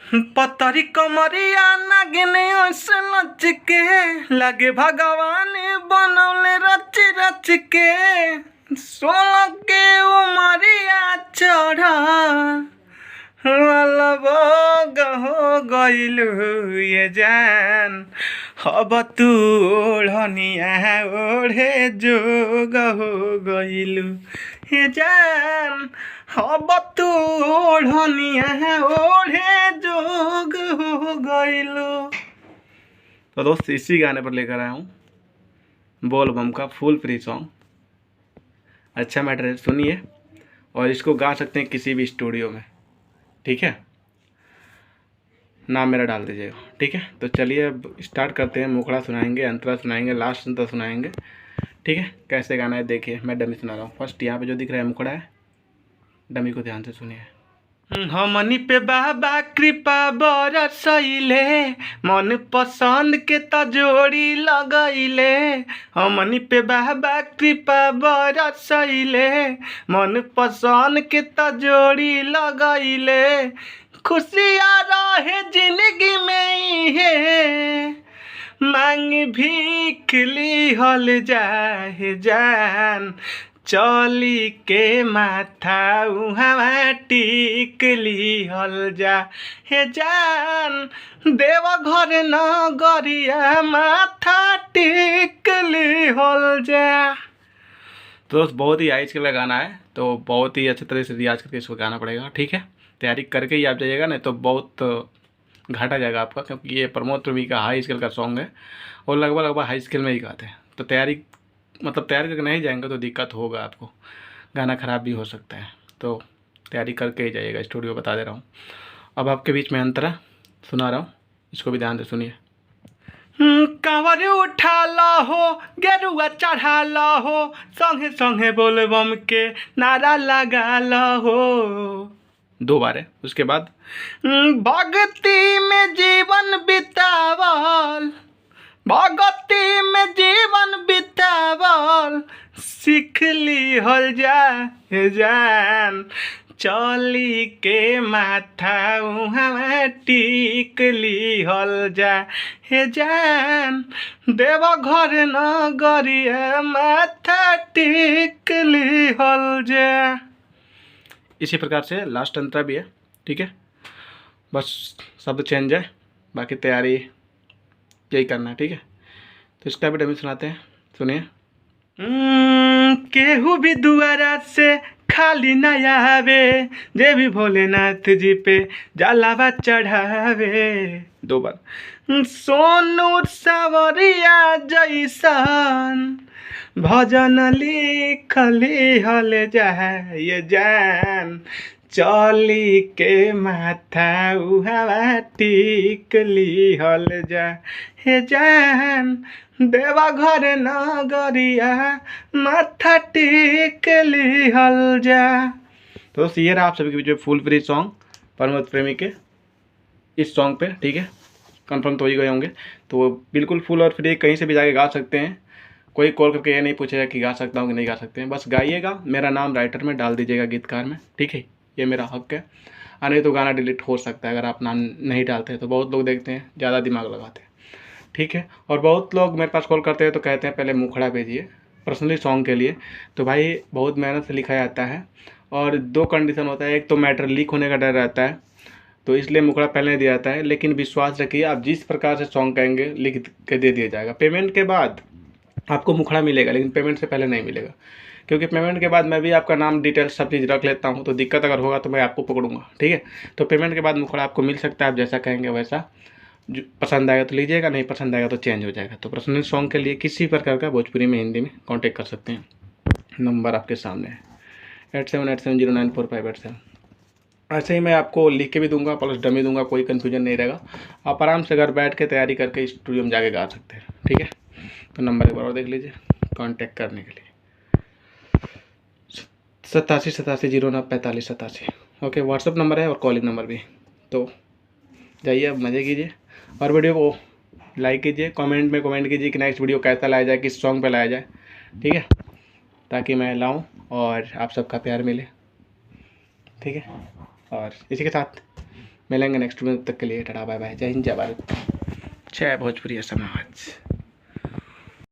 पतरी कमरिया नागिने ऐसे लचके लगे भगवान बनौले रच रच के 16 के उमरिया चढ़ा अलबग हो गइलू ये जान अब तू ओढ़निया ओढ़े जोग हो गइलू ये जान अब तू ओढ़निया ओढ़े जोग हो गइलू। तो दोस्त इसी गाने पर लेकर आया हूँ बोल बम का फुल फ्री सॉन्ग। अच्छा मैटर है, सुनिए और इसको गा सकते हैं किसी भी स्टूडियो में, ठीक है। नाम मेरा डाल दीजिएगा, ठीक है। तो चलिए अब स्टार्ट करते हैं। मुखड़ा सुनाएंगे, अंतरा सुनाएंगे, लास्ट अंतरा सुनाएंगे, ठीक है। कैसे गाना है देखिए, मैं डमी सुना रहा हूँ। फर्स्ट यहाँ पे जो दिख रहा है मुखड़ा है, डमी को ध्यान से सुनिए। हमनी पे बाबा कृपा बरसइले मन पसंद के त जोड़ी लगइले। हमनी पे बाबा कृपा बरसइले मन पसंद के त जोड़ी लगइले। खुशियाँ रहे जिंदगी में है मांग भीख लिहल जाए जान चली के माथा उहाँ टिक लिहल जा हे जान देव घर नगरिया माथा टिक लिहल जा। तो दोस्त बहुत ही आइज का गाना है, तो बहुत ही अच्छे तरह से रियाज करके इसको गाना पड़ेगा, ठीक है। तैयारी करके ही आप जाइएगा, नहीं तो बहुत घाटा जाएगा आपका, क्योंकि ये प्रमोद प्रेमी का हाई स्केल का सॉन्ग है और लगभग हाई स्केल में ही गाते हैं। तो तैयारी करके नहीं जाएंगे तो दिक्कत होगा आपको, गाना ख़राब भी हो सकता है। तो तैयारी करके ही जाइएगा स्टूडियो, बता दे रहा हूँ। अब आपके बीच में अंतरा सुना रहा हूँ, इसको भी ध्यान से सुनिए। कांवर उठा हो गेरुआ चढ़ा हो संगे संगे बोल बम के नारा लगा हो। 2 बार है, उसके बाद भक्ति में जीवन बितावल, भक्ति में जीवन बितावल सीख लिहल जाए जान चली के माथा उहाँ टिक लिहल जा हे जान देव घर नगरिया माथा टिक लिहल जा। इसी प्रकार से लास्ट अंतरा भी है, ठीक है। बस शब्द चेंज है, बाकी तैयारी यही करना है, ठीक है। तो इसका भी डमी सुनाते हैं, सुनिए। केहू भी दुआरा से खाली न आवे जे भी भोलेनाथ जी पे जलावा चढ़ावे। 2 बार सोनू सावरिया जैसन भजन लिखली हल जाए जान चली के माथा उहाँ टिक लिहल जा हे जान देवा घर नगरिया माथा टिक लिहल जा। तो दोस्तों ये रहा आप सभी के बीच में फुल फ्री सॉन्ग प्रमोद प्रेमी के इस सॉन्ग पे, ठीक है। कंफर्म तो हो ही गए होंगे, तो बिल्कुल फुल और फ्री कहीं से भी जाके गा सकते हैं। कोई कॉल करके ये नहीं पूछेगा कि गा सकता हूँ कि नहीं गा सकते हैं, बस गाइएगा, मेरा नाम राइटर में डाल दीजिएगा गीतकार में, ठीक है। ये मेरा हक है, और नहीं तो गाना डिलीट हो सकता है अगर आप नाम नहीं डालते हैं। तो बहुत लोग देखते हैं ज़्यादा दिमाग लगाते हैं, ठीक है। और बहुत लोग मेरे पास कॉल करते हैं तो कहते हैं पहले मुखड़ा भेजिए पर्सनली सॉन्ग के लिए। तो भाई बहुत मेहनत से लिखा जाता है और 2 कंडीशन होता है, एक तो मैटर लीक होने का डर रहता है, तो इसलिए मुखड़ा पहले दिया जाता है। लेकिन विश्वास रखिए, आप जिस प्रकार से सॉन्ग कहेंगे लिख के दे दिया जाएगा। पेमेंट के बाद आपको मुखड़ा मिलेगा, लेकिन पेमेंट से पहले नहीं मिलेगा, क्योंकि पेमेंट के बाद मैं भी आपका नाम डिटेल्स सब चीज़ रख लेता हूँ। तो दिक्कत अगर होगा तो मैं आपको पकड़ूंगा, ठीक है। तो पेमेंट के बाद मुखड़ा आपको मिल सकता है, आप जैसा कहेंगे वैसा। जो पसंद आएगा तो लीजिएगा, नहीं पसंद आएगा तो चेंज हो जाएगा। तो पर्सनल सॉन्ग के लिए किसी प्रकार का भोजपुरी में हिंदी में कांटेक्ट कर सकते हैं। नंबर आपके सामने है 8787094587। ऐसे ही मैं आपको लिख के भी दूंगा प्लस डमी दूंगा, कोई कन्फ्यूजन नहीं रहेगा। आप आराम से घर बैठ के तैयारी करके स्टूडियो में जाके गा सकते हैं, ठीक है। तो नंबर एक बार और देख लीजिए कांटेक्ट करने के लिए 8787094587। ओके, व्हाट्सअप नंबर है और कॉलिंग नंबर भी। तो जाइए अब मज़े कीजिए और वीडियो को लाइक कीजिए, कमेंट में कमेंट कीजिए कि नेक्स्ट वीडियो कैसा लाया जाए, किस सॉन्ग पे लाया जाए, ठीक है, ताकि मैं लाऊं और आप सबका प्यार मिले, ठीक है। और इसी के साथ मिलेंगे नेक्स्ट में, तब तक के लिए टाटा बाय बाय, जय हिंद जय भारत, जय भोजपुरी समाज।